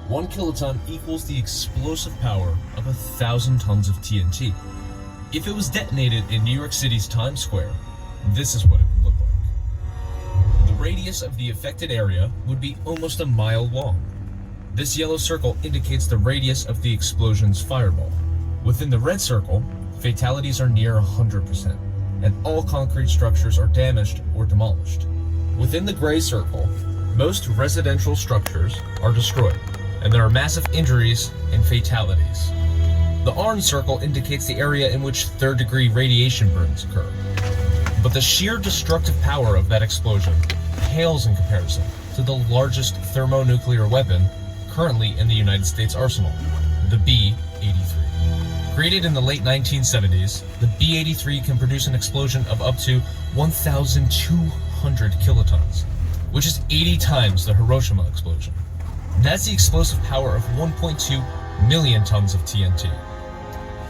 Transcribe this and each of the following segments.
1 kiloton equals the explosive power of 1,000 tons of TNT. If it was detonated in New York City's Times Square, this is what it would look like. The radius of the affected area would be almost a mile long. This yellow circle indicates the radius of the explosion's fireball. Within the red circle, fatalities are near 100%, and all concrete structures are damaged or demolished. Within the gray circle, most residential structures are destroyed, and there are massive injuries and fatalities. The orange circle indicates the area in which third-degree radiation burns occur. But the sheer destructive power of that explosion pales in comparison to the largest thermonuclear weapon currently in the United States arsenal, the B-83. Created in the late 1970s, the B-83 can produce an explosion of up to 1,200 kilotons, which is 80 times the Hiroshima explosion. That's the explosive power of 1.2 million tons of TNT.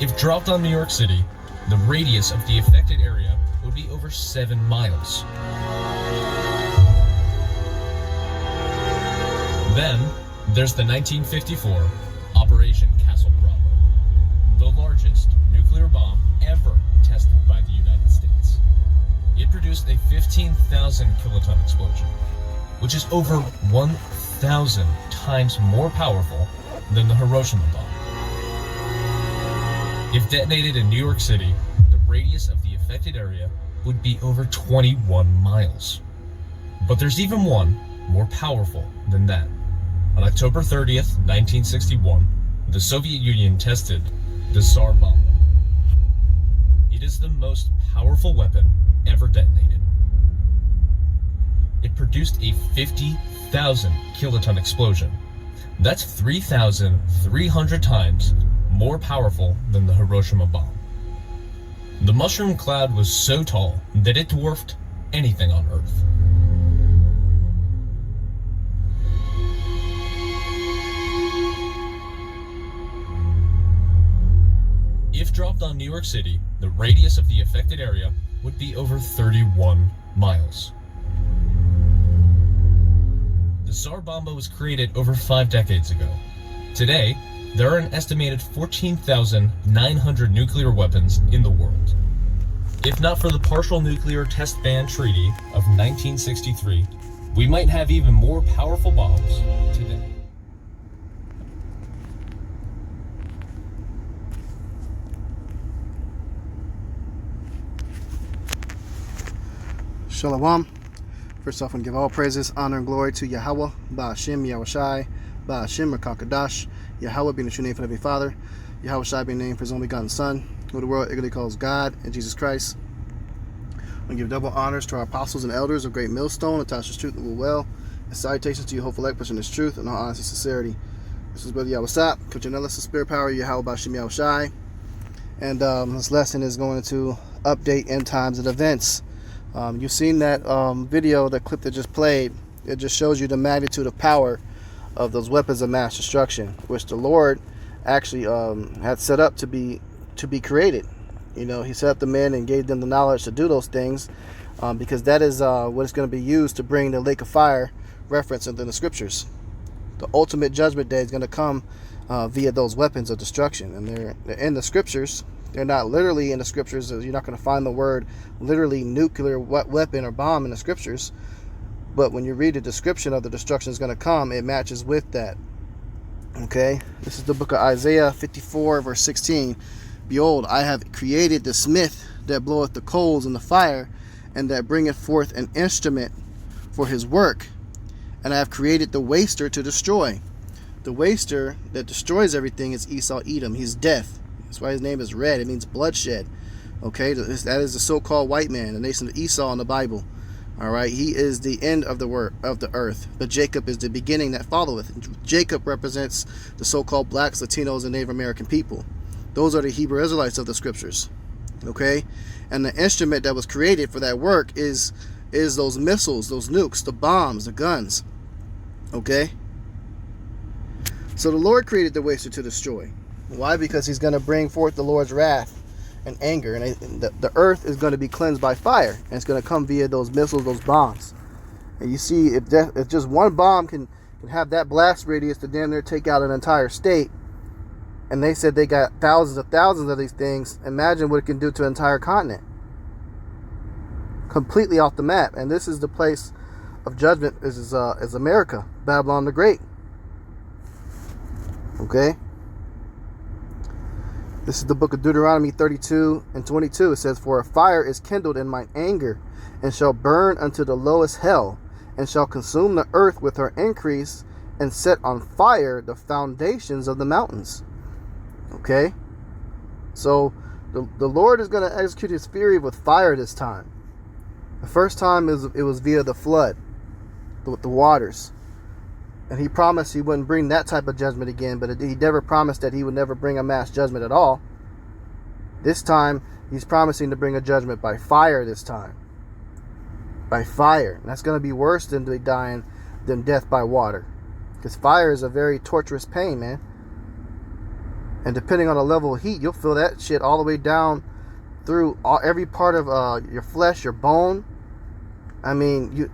If dropped on New York City, the radius of the affected area would be over 7 miles. Then, there's the 1954 Operation Castle Bravo, the largest nuclear bomb ever tested by the United States. It produced a 15,000 kiloton explosion, which is over 1,000 times more powerful than the Hiroshima bomb. If detonated in New York City, the radius of the affected area would be over 21 miles. But there's even one more powerful than that. On October 30th, 1961, the Soviet Union tested the Tsar Bomba. It is the most powerful weapon ever detonated. It produced a 50,000 kiloton explosion. That's 3,300 times more powerful than the Hiroshima bomb. The mushroom cloud was so tall that it dwarfed anything on Earth. If dropped on New York City, the radius of the affected area would be over 31 miles. The Tsar Bomba was created over 5 decades ago. Today, there are an estimated 14,900 nuclear weapons in the world. If not for the Partial Nuclear Test Ban Treaty of 1963, we might have even more powerful bombs today. Shalom. First off, I want to give all praises, honor, and glory to Yahweh, Ba'Hashem, Yahushai, Ba'Hashem, Rakakadash, Yahweh being the true name for the Heavenly Father, Yahushai being the name for His only begotten Son, who the world eagerly calls God, and Jesus Christ. I want to give double honors to our apostles and elders of Great Millstone, attached to truth and will well, and salutations to you, hopeful elect in this truth and all honesty and sincerity. This is Brother Yahweh Coach Analysis, Spirit Power, Yahweh Ba'Hashem, Yahushai. And this lesson is going to update end times and events. You've seen that video, that clip that just played. It just shows you the magnitude of power of those weapons of mass destruction, which the Lord actually had set up to be created. You know, He set up the men and gave them the knowledge to do those things, because that is what is going to be used to bring the lake of fire reference into the scriptures. The ultimate judgment day is going to come via those weapons of destruction, and they're in the scriptures. They're not literally in the scriptures. You're not going to find the word literally nuclear weapon or bomb in the scriptures. But when you read the description of the destruction is going to come, it matches with that. Okay? This is the book of Isaiah 54, verse 16. Behold, I have created the smith that bloweth the coals in the fire, and that bringeth forth an instrument for his work. And I have created the waster to destroy. The waster that destroys everything is Esau Edom. He's death. That's why his name is red. It means bloodshed. Okay, that is the so-called white man, the nation of Esau in the Bible. All right, he is the end of the earth, but Jacob is the beginning that followeth. Jacob represents the so-called blacks, Latinos, and Native American people. Those are the Hebrew Israelites of the scriptures. Okay, and the instrument that was created for that work is those missiles, those nukes, the bombs, the guns. Okay, so the Lord created the waster to destroy. Why? Because He's going to bring forth the Lord's wrath and anger, and the earth is going to be cleansed by fire, and it's going to come via those missiles, those bombs. And you see, if just one bomb can can have that blast radius to damn near take out an entire state. And they said they got thousands of these things. Imagine what it can do to an entire continent. Completely off the map. And this is the place of judgment, is America, Babylon the Great. Okay? This is the book of Deuteronomy 32 and 22. It says, "For a fire is kindled in mine anger, and shall burn unto the lowest hell, and shall consume the earth with her increase, and set on fire the foundations of the mountains." Okay? So the Lord is going to execute his fury with fire this time. The first time it was via the flood, with the waters. And he promised he wouldn't bring that type of judgment again, but he never promised that he would never bring a mass judgment at all. This time, he's promising to bring a judgment by fire this time. By fire. And that's going to be worse than death by water. Because fire is a very torturous pain, man. And depending on the level of heat, you'll feel that shit all the way down through every part of your flesh, your bone. I mean,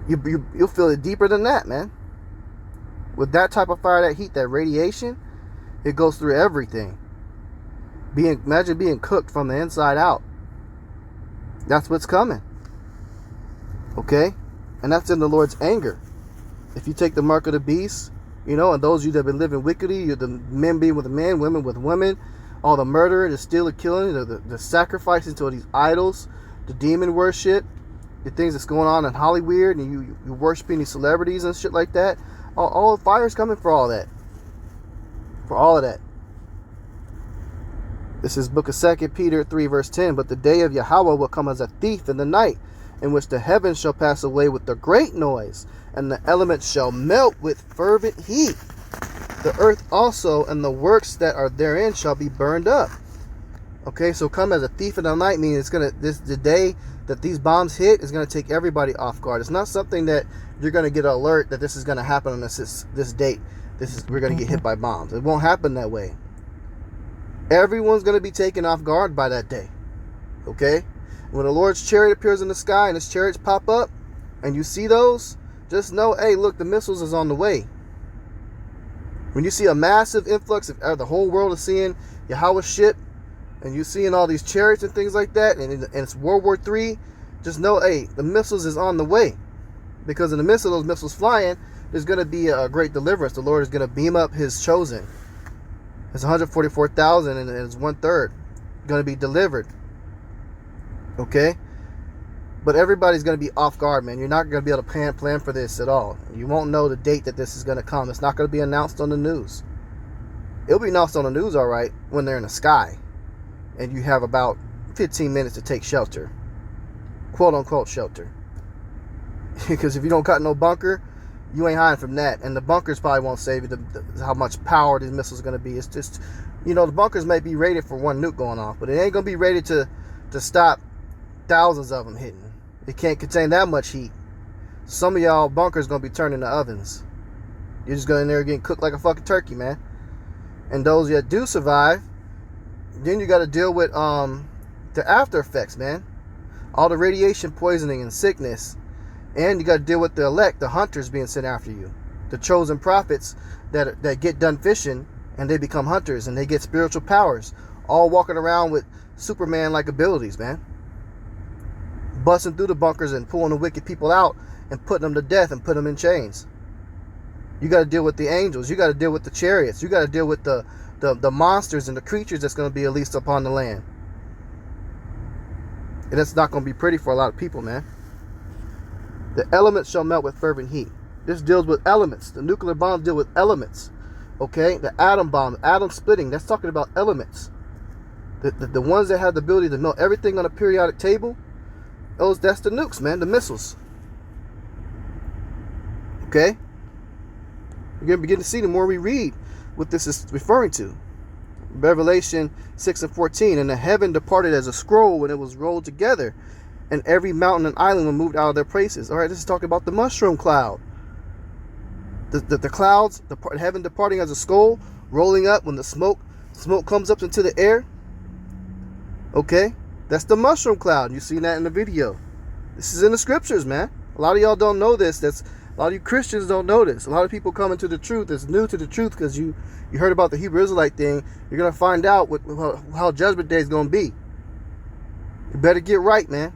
you'll feel it deeper than that, man. With that type of fire, that heat, that radiation, it goes through everything. Imagine being cooked from the inside out. That's what's coming. Okay? And that's in the Lord's anger. If you take the mark of the beast, and those of you that have been living wickedly, the men being with men, women with women, all the murder, the steal, the killing, the sacrificing to these idols, the demon worship, the things that's going on in Hollywood, and you worshiping these celebrities and shit like that. All the fire's coming for all that. For all of that. This is book of 2 Peter 3 verse 10. "But the day of Yahweh will come as a thief in the night, in which the heavens shall pass away with a great noise, and the elements shall melt with fervent heat. The earth also and the works that are therein shall be burned up." Okay, so come as a thief in the night means the day that these bombs hit is gonna take everybody off guard. It's not something that you're gonna get an alert that this is gonna happen on this date. We're gonna get hit by bombs. It won't happen that way. Everyone's gonna be taken off guard by that day. Okay? When the Lord's chariot appears in the sky and his chariots pop up, and you see those, just know, hey, look, the missiles is on the way. When you see a massive influx of the whole world is seeing Yahweh's ship, and you seeing all these chariots and things like that, and it's World War III, just know, hey, the missiles is on the way. Because in the midst of those missiles flying, there's going to be a great deliverance. The Lord is going to beam up his chosen. It's 144,000 and it's 1/3 going to be delivered. Okay? But everybody's going to be off guard, man. You're not going to be able to plan for this at all. You won't know the date that this is going to come. It's not going to be announced on the news. It'll be announced on the news, all right, when they're in the sky. And you have about 15 minutes to take shelter. Quote unquote shelter. Because if you don't got no bunker, you ain't hiding from that. And the bunkers probably won't save you how much power these missiles are going to be. It's just, the bunkers may be rated for one nuke going off, but it ain't going to be rated to stop thousands of them hitting. It can't contain that much heat. Some of y'all bunkers going to be turned into ovens. You're just going in there getting cooked like a fucking turkey, man. And those that do survive, then you got to deal with the after effects, man. All the radiation poisoning and sickness. And you got to deal with the elect, the hunters being sent after you. The chosen prophets that get done fishing and they become hunters and they get spiritual powers. All walking around with Superman-like abilities, man. Busting through the bunkers and pulling the wicked people out and putting them to death and putting them in chains. You got to deal with the angels. You got to deal with the chariots. You got to deal with the monsters and the creatures that's going to be released upon the land. And it's not going to be pretty for a lot of people, man. The elements shall melt with fervent heat. This deals with elements. The nuclear bombs deal with elements. Okay? The atom bomb, atom splitting, that's talking about elements. The ones that have the ability to melt everything on a periodic table, that's the nukes, man, the missiles. Okay? You're going to begin to see the more we read what this is referring to. Revelation 6 and 14. And the heaven departed as a scroll when it was rolled together, and every mountain and island were moved out of their places. All right, this is talking about the mushroom cloud. The clouds, the heaven departing as a scroll, rolling up when the smoke comes up into the air. Okay, that's the mushroom cloud. You've seen that in the video. This is in the scriptures, man. A lot of y'all don't know this. A lot of you Christians don't know this. A lot of people coming to the truth, that's new to the truth, because you heard about the Hebrew Israelite thing. You're going to find out how Judgment Day is going to be. You better get right, man.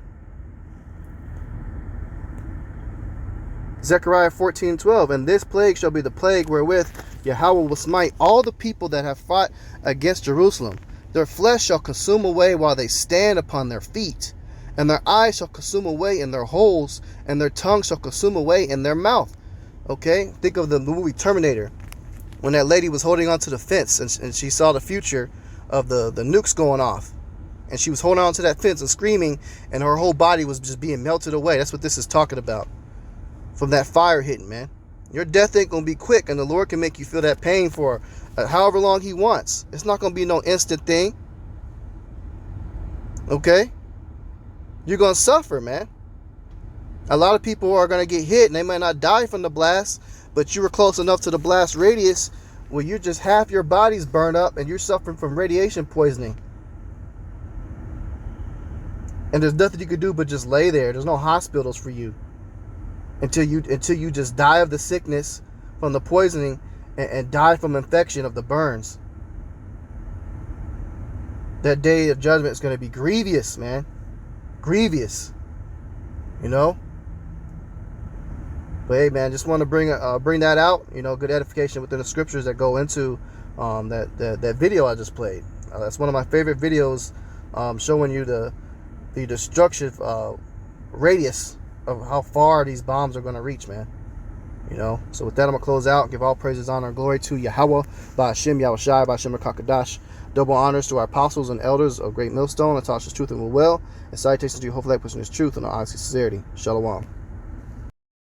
Zechariah 14:12, and this plague shall be the plague wherewith Yahweh will smite all the people that have fought against Jerusalem. Their flesh shall consume away while they stand upon their feet, and their eyes shall consume away in their holes, and their tongue shall consume away in their mouth. Okay? Think of the movie Terminator, when that lady was holding onto the fence, and she saw the future of the nukes going off. And she was holding on to that fence and screaming, and her whole body was just being melted away. That's what this is talking about. From that fire hitting, man. Your death ain't going to be quick, and the Lord can make you feel that pain for however long he wants. It's not going to be no instant thing. Okay? You're going to suffer, man. A lot of people are going to get hit, and they might not die from the blast, but you were close enough to the blast radius where you're just half your body's burned up, and you're suffering from radiation poisoning. And there's nothing you can do but just lay there. There's no hospitals for you. Until you just die of the sickness from the poisoning and die from infection of the burns. That day of judgment is going to be grievous, man. Grievous. You know? But hey, man, just want to bring that out. You know, good edification within the scriptures that go into that video I just played. That's one of my favorite videos, showing you the destructive radius of how far these bombs are going to reach, man. You know, so with that, I'm going to close out. Give all praises, honor, and glory to Yahweh, Ba'ashem, Yahushai, Ba'ashem, Rakakadash. Double honors to our apostles and elders of Great Millstone, and taught us truth and will, and salutations to you, hopefully, that person is truth and honesty and sincerity. Shalom.